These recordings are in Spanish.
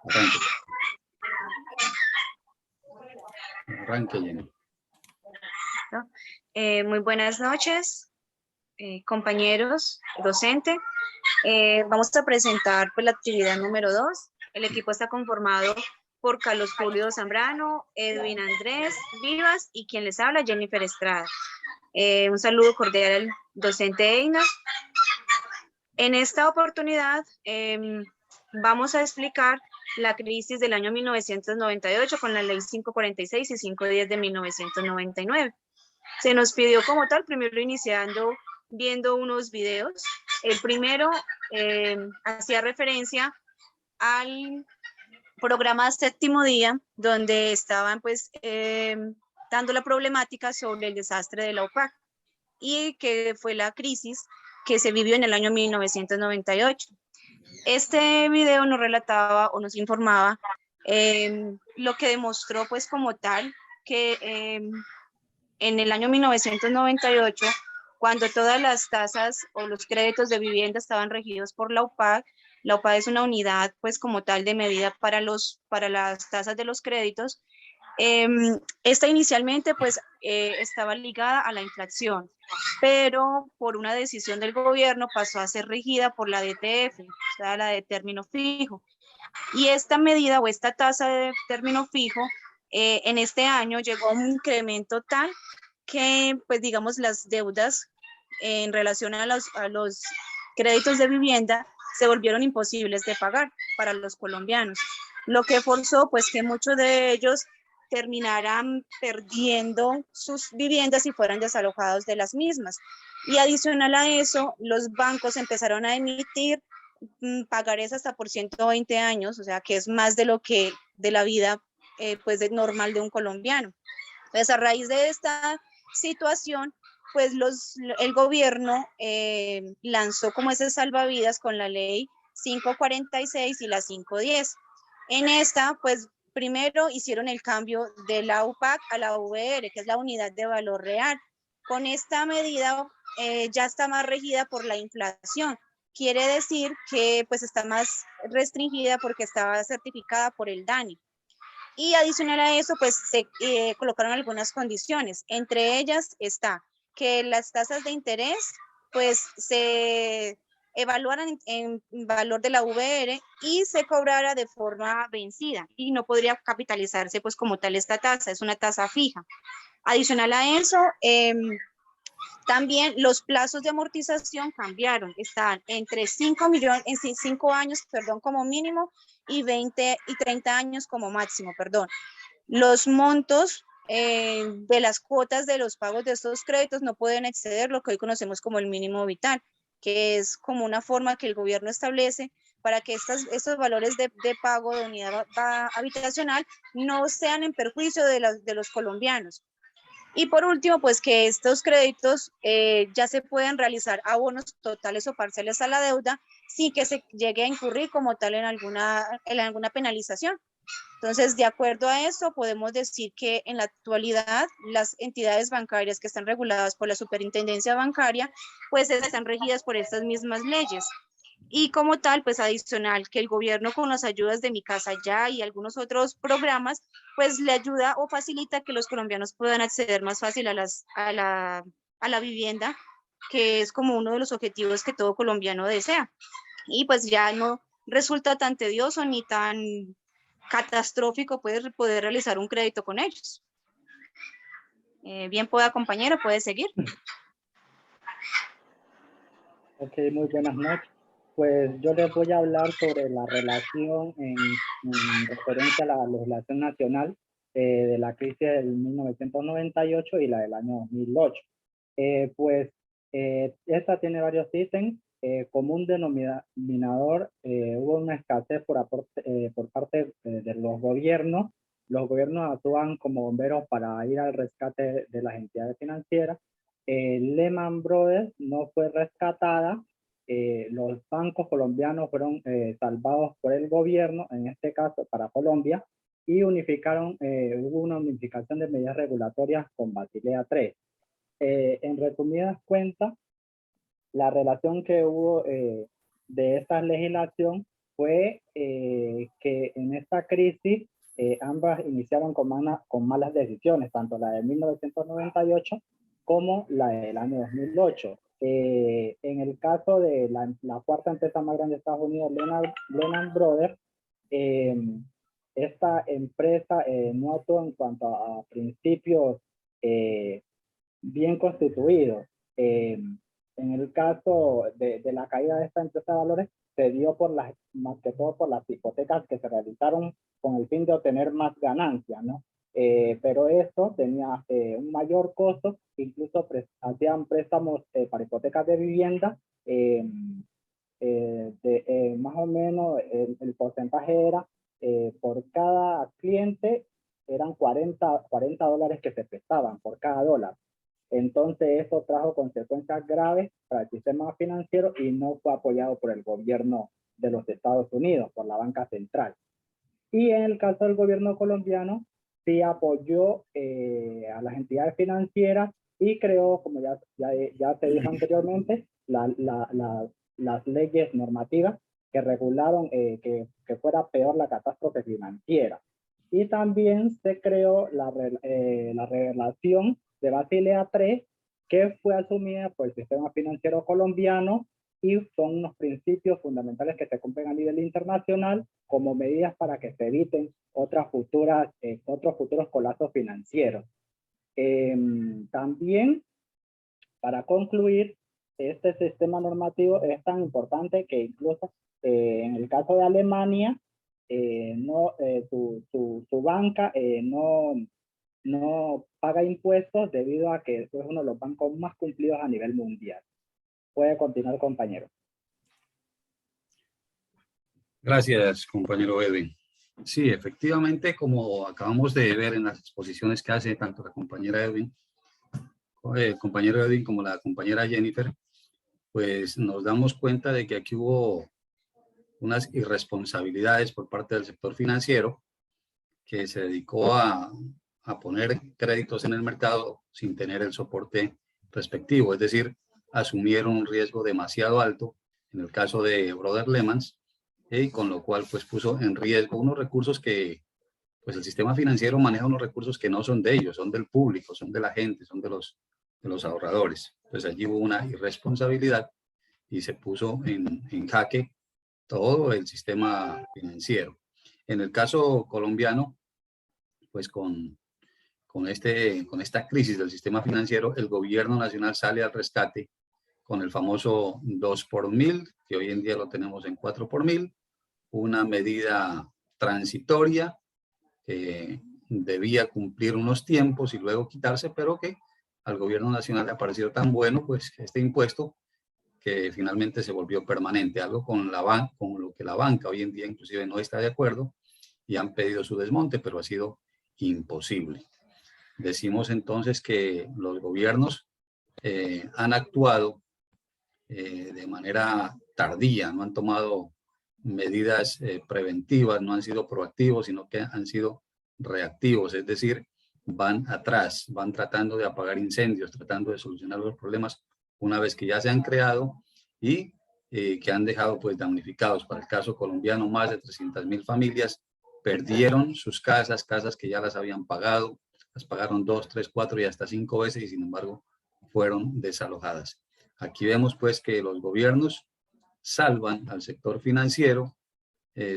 Arranque. Arranque, Jenny. Muy buenas noches, compañeros, docente. Vamos a presentar pues, la actividad número 2. El equipo está conformado por Carlos Julio Zambrano, Edwin Andrés Vivas y quien les habla, Jennifer Estrada. Un saludo cordial al docente Einar. En esta oportunidad vamos a explicar la crisis del año 1998 con la ley 546 y 510 de 1999. Se nos pidió como tal, primero viendo unos videos. El primero hacía referencia al programa Séptimo Día, donde estaban pues dando la problemática sobre el desastre de la UPAC y que fue la crisis que se vivió en el año 1998. Este video nos relataba o nos informaba lo que demostró pues como tal que en el año 1998, cuando todas las tasas o los créditos de vivienda estaban regidos por la UPAC es una unidad pues como tal de medida para las tasas de los créditos. Esta inicialmente pues estaba ligada a la inflación, pero por una decisión del gobierno pasó a ser regida por la DTF, o sea, la de término fijo. Y esta medida o esta tasa de término fijo en este año llegó a un incremento tal que pues digamos las deudas en relación a los créditos de vivienda se volvieron imposibles de pagar para los colombianos, lo que forzó pues que muchos de ellos terminaran perdiendo sus viviendas y fueran desalojados de las mismas. Y adicional a eso, los bancos empezaron a emitir pagarés hasta por 120 años, o sea, que es más de lo que de la vida pues normal de un colombiano. Entonces, a raíz de esta situación, pues el gobierno lanzó como ese salvavidas con la ley 546 y la 510. En esta, pues primero hicieron el cambio de la UPAC a la VR, que es la unidad de valor real. Con esta medida ya está más regida por la inflación. Quiere decir que pues está más restringida porque estaba certificada por el DANE. Y adicional a eso, pues se colocaron algunas condiciones. Entre ellas está que las tasas de interés, pues se evaluaran en valor de la VR y se cobrara de forma vencida y no podría capitalizarse pues como tal esta tasa, es una tasa fija. Adicional a eso, también los plazos de amortización cambiaron, están entre 5 años, perdón, como mínimo y 20 y 30 años como máximo, perdón. Los montos de las cuotas de los pagos de estos créditos no pueden exceder lo que hoy conocemos como el mínimo vital, que es como una forma que el gobierno establece para que estos valores de pago de unidad habitacional no sean en perjuicio de los colombianos. Y por último, pues que estos créditos ya se pueden realizar abonos totales o parciales a la deuda sin que se llegue a incurrir como tal en alguna penalización. Entonces, de acuerdo a eso, podemos decir que en la actualidad las entidades bancarias que están reguladas por la Superintendencia Bancaria, pues están regidas por estas mismas leyes. Y como tal, pues adicional, que el gobierno con las ayudas de Mi Casa Ya y algunos otros programas, pues le ayuda o facilita que los colombianos puedan acceder más fácil a la vivienda, que es como uno de los objetivos que todo colombiano desea. Y pues ya no resulta tan tedioso ni tan catastrófico poder realizar un crédito con ellos. Bien pueda, compañero, puede seguir. Ok, muy buenas noches. Pues yo les voy a hablar sobre la relación en referencia a la legislación nacional de la crisis del 1998 y la del año 2008. Esta tiene varios ítems. Común denominador, hubo una escasez por parte de los gobiernos. Los gobiernos actúan como bomberos para ir al rescate de las entidades financieras. Lehman Brothers no fue rescatada. Los bancos colombianos fueron salvados por el gobierno, en este caso para Colombia, y hubo una unificación de medidas regulatorias con Basilea III. En resumidas cuentas, la relación que hubo de esta legislación fue que en esta crisis ambas iniciaron con malas decisiones, tanto la de 1998 como la del año 2008. En el caso de la cuarta empresa más grande de Estados Unidos, Lehman Brothers, esta empresa no actuó en cuanto a principios bien constituidos. En el caso de la caída de esta empresa de valores, se dio más que todo por las hipotecas que se realizaron con el fin de obtener más ganancias, ¿no? Pero esto tenía un mayor costo, incluso hacían préstamos para hipotecas de vivienda, más o menos el porcentaje era por cada cliente eran 40 dólares que se prestaban por cada dólar. Entonces eso trajo consecuencias graves para el sistema financiero y no fue apoyado por el gobierno de los Estados Unidos, por la banca central. Y en el caso del gobierno colombiano, sí apoyó a las entidades financieras y creó, como ya se dijo anteriormente, las leyes normativas que regularon que fuera peor la catástrofe financiera. Y también se creó la revelación de Basilea III, que fue asumida por el sistema financiero colombiano y son unos principios fundamentales que se cumplen a nivel internacional como medidas para que se eviten otros futuros colapsos financieros. También, para concluir, este sistema normativo es tan importante que incluso en el caso de Alemania, su banca no paga impuestos debido a que es uno de los bancos más cumplidos a nivel mundial. Puede continuar, compañero. Gracias, compañero Edwin. Sí, efectivamente, como acabamos de ver en las exposiciones que hace tanto la compañera Edwin, el compañero Edwin como la compañera Jennifer, pues nos damos cuenta de que aquí hubo unas irresponsabilidades por parte del sector financiero que se dedicó a poner créditos en el mercado sin tener el soporte respectivo, es decir, asumieron un riesgo demasiado alto en el caso de Brother Lehman, y con lo cual pues puso en riesgo unos recursos que pues el sistema financiero maneja unos recursos que no son de ellos, son del público, son de la gente, son de los ahorradores. Pues allí hubo una irresponsabilidad y se puso en jaque todo el sistema financiero. En el caso colombiano, pues con esta crisis del sistema financiero, el gobierno nacional sale al rescate con el famoso 2 por 1000, que hoy en día lo tenemos en 4 por 1000, una medida transitoria que debía cumplir unos tiempos y luego quitarse, pero que al gobierno nacional le pareció tan bueno pues este impuesto que finalmente se volvió permanente, algo con lo que la banca hoy en día inclusive no está de acuerdo y han pedido su desmonte, pero ha sido imposible. Decimos entonces que los gobiernos han actuado de manera tardía, no han tomado medidas preventivas, no han sido proactivos, sino que han sido reactivos, es decir, van atrás, van tratando de apagar incendios, tratando de solucionar los problemas una vez que ya se han creado y que han dejado pues damnificados. Para el caso colombiano, más de 300.000 familias perdieron sus casas, casas que ya las habían pagado, las pagaron 2, 3, 4 y hasta 5 veces y sin embargo fueron desalojadas. Aquí vemos pues que los gobiernos salvan al sector financiero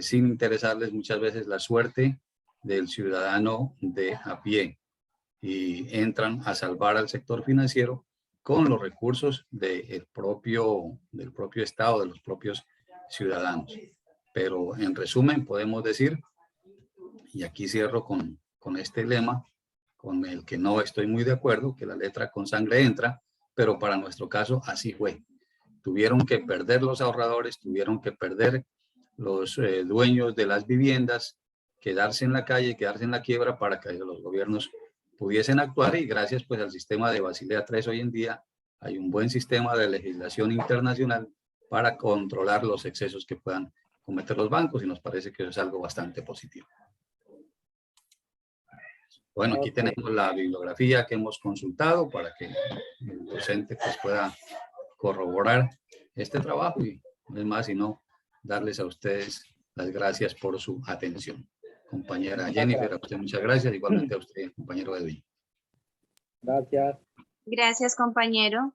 sin interesarles muchas veces la suerte del ciudadano de a pie y entran a salvar al sector financiero con los recursos del propio Estado, de los propios ciudadanos. Pero en resumen podemos decir, y aquí cierro con este lema, con el que no estoy muy de acuerdo, que la letra con sangre entra, pero para nuestro caso así fue. Tuvieron que perder los ahorradores, tuvieron que perder los dueños de las viviendas, quedarse en la calle, quedarse en la quiebra para que los gobiernos pudiesen actuar y gracias pues al sistema de Basilea III hoy en día hay un buen sistema de legislación internacional para controlar los excesos que puedan cometer los bancos y nos parece que eso es algo bastante positivo. Bueno, aquí tenemos la bibliografía que hemos consultado para que el docente pues pueda corroborar este trabajo y no es más sino darles a ustedes las gracias por su atención. Compañera Jennifer, a usted muchas gracias. Igualmente a usted, compañero Edwin. Gracias. Gracias, compañero.